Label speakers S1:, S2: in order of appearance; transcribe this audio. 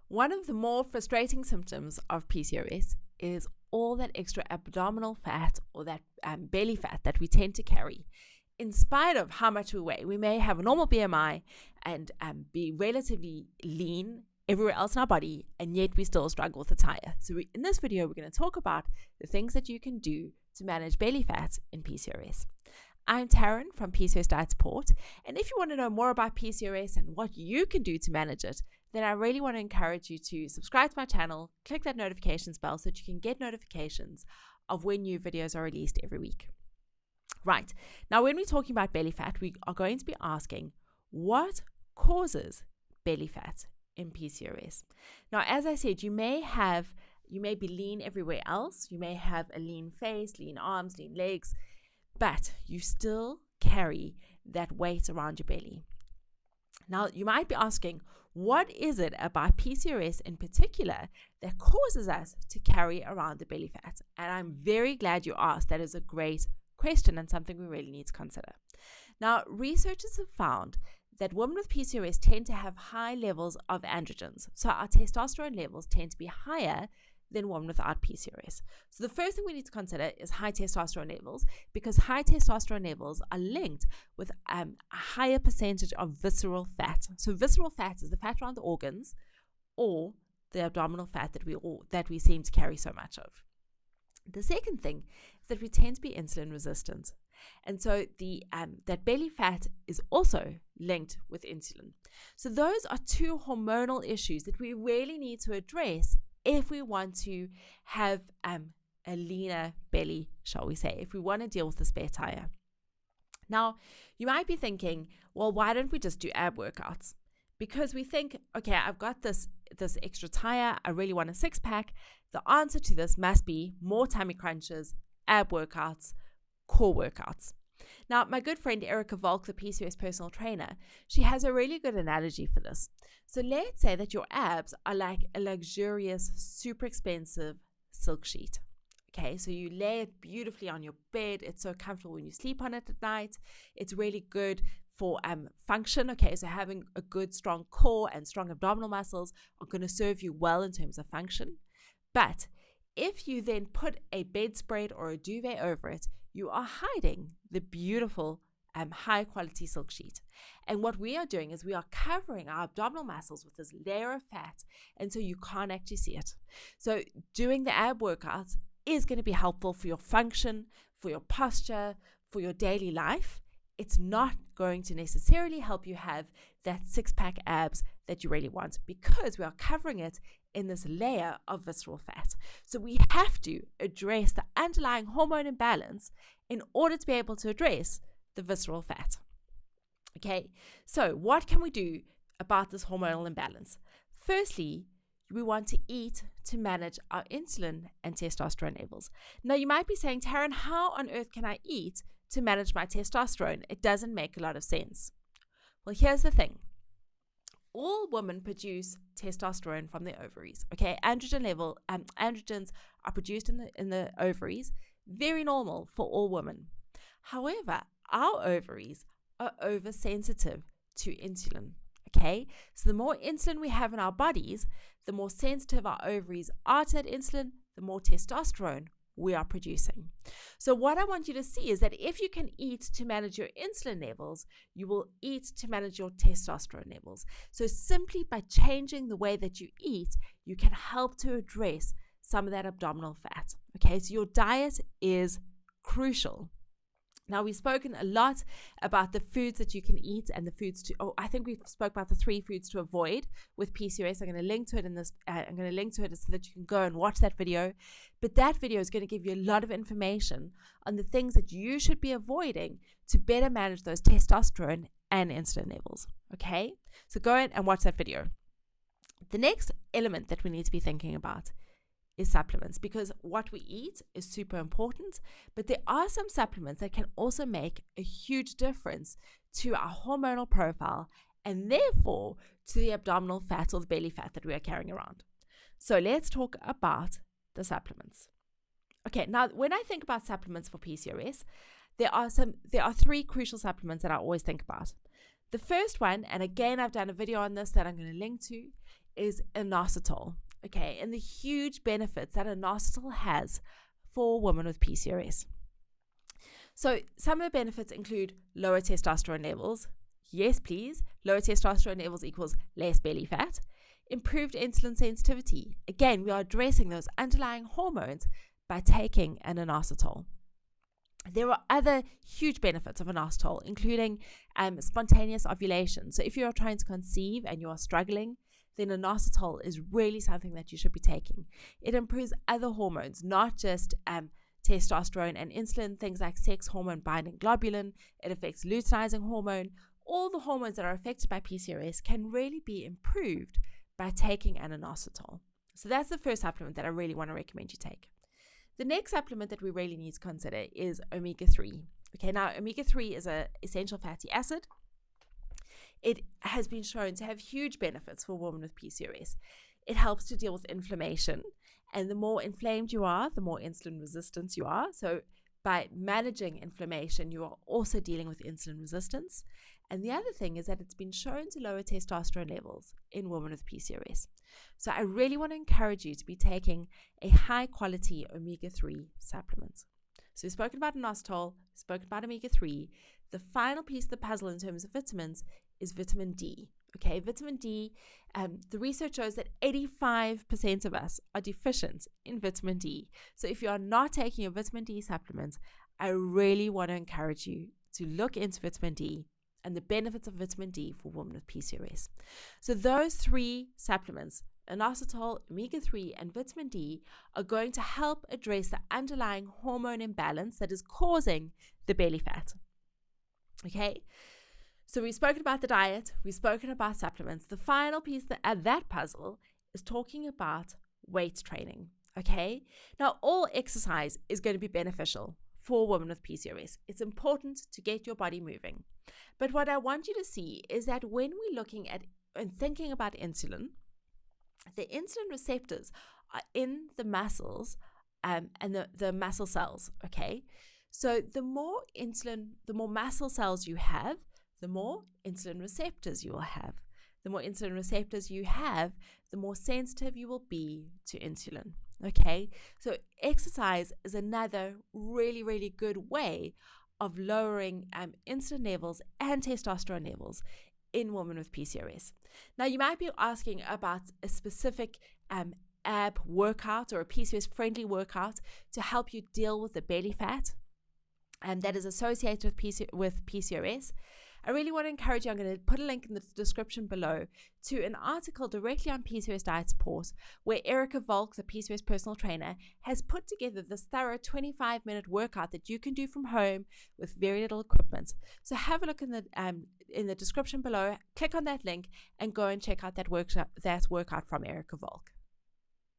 S1: One of the more frustrating symptoms of PCOS is all that extra abdominal fat or that belly fat that we tend to carry. In spite of how much we weigh, we may have a normal BMI and be relatively lean everywhere else in our body, and yet we still struggle with the tyre. So in this video, we're going to talk about the things that you can do to manage belly fat in PCOS. I'm Taryn from PCOS Diet Support, and if you want to know more about PCOS and what you can do to manage it, then I really want to encourage you to subscribe to my channel, click that notifications bell so that you can get notifications of when new videos are released every week. Right, now when we're talking about belly fat, we are going to be asking what causes belly fat in PCOS. Now, as I said, you may be lean everywhere else. You may have a lean face, lean arms, lean legs, but you still carry that weight around your belly. Now, you might be asking, what is it about PCOS in particular that causes us to carry around the belly fat? And I'm very glad you asked. That is a great question and something we really need to consider. Now, researchers have found that women with PCOS tend to have high levels of androgens. So our testosterone levels tend to be higher than women without PCOS. So the first thing we need to consider is high testosterone levels, because high testosterone levels are linked with a higher percentage of visceral fat. So visceral fat is the fat around the organs or the abdominal fat that we seem to carry so much of. The second thing is that we tend to be insulin resistant. And so that belly fat is also linked with insulin. So those are two hormonal issues that we really need to address if we want to have a leaner belly, shall we say, if we want to deal with the spare tire. Now, you might be thinking, well, why don't we just do ab workouts? Because we think, okay, I've got this extra tire, I really want a six-pack. The answer to this must be more tummy crunches, ab workouts, core workouts. Now, my good friend Erica Volk, the PCOS personal trainer, she has a really good analogy for this. So let's say that your abs are like a luxurious, super expensive silk sheet. Okay, so you lay it beautifully on your bed. It's so comfortable when you sleep on it at night. It's really good for function. Okay, so having a good, strong core and strong abdominal muscles are going to serve you well in terms of function. But if you then put a bedspread or a duvet over it, you are hiding the beautiful high quality silk sheet. And what we are doing is we are covering our abdominal muscles with this layer of fat, and so you can't actually see it. So doing the ab workouts is going to be helpful for your function, for your posture, for your daily life. It's not going to necessarily help you have that six-pack abs that you really want, because we are covering it in this layer of visceral fat. So we have to address the underlying hormone imbalance in order to be able to address the visceral fat. Okay, so what can we do about this hormonal imbalance? Firstly, we want to eat to manage our insulin and testosterone levels. Now, you might be saying, Taryn, how on earth can I eat to manage my testosterone? It doesn't make a lot of sense. Well, here's the thing. All women produce testosterone from their ovaries. Okay, androgens are produced in the ovaries, very normal for all women. However, our ovaries are oversensitive to insulin. Okay, so the more insulin we have in our bodies, the more sensitive our ovaries are to that insulin, the more testosterone we are producing. So what I want you to see is that if you can eat to manage your insulin levels, you will eat to manage your testosterone levels. So simply by changing the way that you eat, you can help to address some of that abdominal fat. Okay, so your diet is crucial. Now, we've spoken a lot about the foods that you can eat and the foods I think we spoke about the 3 foods to avoid with PCOS. I'm going to link to it I'm going to link to it so that you can go and watch that video. But that video is going to give you a lot of information on the things that you should be avoiding to better manage those testosterone and insulin levels. Okay, so go ahead and watch that video. The next element that we need to be thinking about is supplements, because what we eat is super important, but there are some supplements that can also make a huge difference to our hormonal profile and therefore to the abdominal fat or the belly fat that we are carrying around. So let's talk about the supplements. Okay, now when I think about supplements for PCOS, there are 3 crucial supplements that I always think about. The first one, and again I've done a video on this that I'm going to link to, is inositol, okay, and the huge benefits that inositol has for women with PCOS. So some of the benefits include lower testosterone levels. Yes, please. Lower testosterone levels equals less belly fat. Improved insulin sensitivity. Again, we are addressing those underlying hormones by taking an inositol. There are other huge benefits of inositol, including spontaneous ovulation. So if you are trying to conceive and you are struggling, then inositol is really something that you should be taking. It improves other hormones, not just testosterone and insulin, things like sex hormone binding globulin. It affects luteinizing hormone. All the hormones that are affected by PCOS can really be improved by taking an inositol. So that's the first supplement that I really want to recommend you take. The next supplement that we really need to consider is omega-3. Okay, now omega-3 is an essential fatty acid. It has been shown to have huge benefits for women with PCOS. It helps to deal with inflammation, and the more inflamed you are, the more insulin resistant you are. So by managing inflammation, you are also dealing with insulin resistance. And the other thing is that it's been shown to lower testosterone levels in women with PCOS. So I really want to encourage you to be taking a high quality omega-3 supplement. So we've spoken about inositol, we've spoken about omega-3. The final piece of the puzzle in terms of vitamins is vitamin D. Okay, vitamin D, the research shows that 85% of us are deficient in vitamin D. So if you are not taking a vitamin D supplement, I really want to encourage you to look into vitamin D and the benefits of vitamin D for women with PCOS. So those three supplements, inositol, omega-3, and vitamin D, are going to help address the underlying hormone imbalance that is causing the belly fat. Okay, so we've spoken about the diet, we've spoken about supplements. The final piece of that puzzle is talking about weight training. Okay, now all exercise is going to be beneficial for women with PCOS. It's important to get your body moving. But what I want you to see is that when we're looking at and thinking about insulin, the insulin receptors are in the muscles and the muscle cells, okay? So the more muscle cells you have, the more insulin receptors you will have. The more insulin receptors you have, the more sensitive you will be to insulin, okay? So exercise is another really, really good way of lowering insulin levels and testosterone levels in women with PCOS. Now, you might be asking about a specific ab workout or a PCOS-friendly workout to help you deal with the belly fat that is associated with PCOS. I really want to encourage you. I'm going to put a link in the description below to an article directly on PCOS diet support where Erica Volk, the PCOS personal trainer, has put together this thorough 25-minute workout that you can do from home with very little equipment. So have a look in the description below, click on that link, and go and check out that workout from Erica Volk.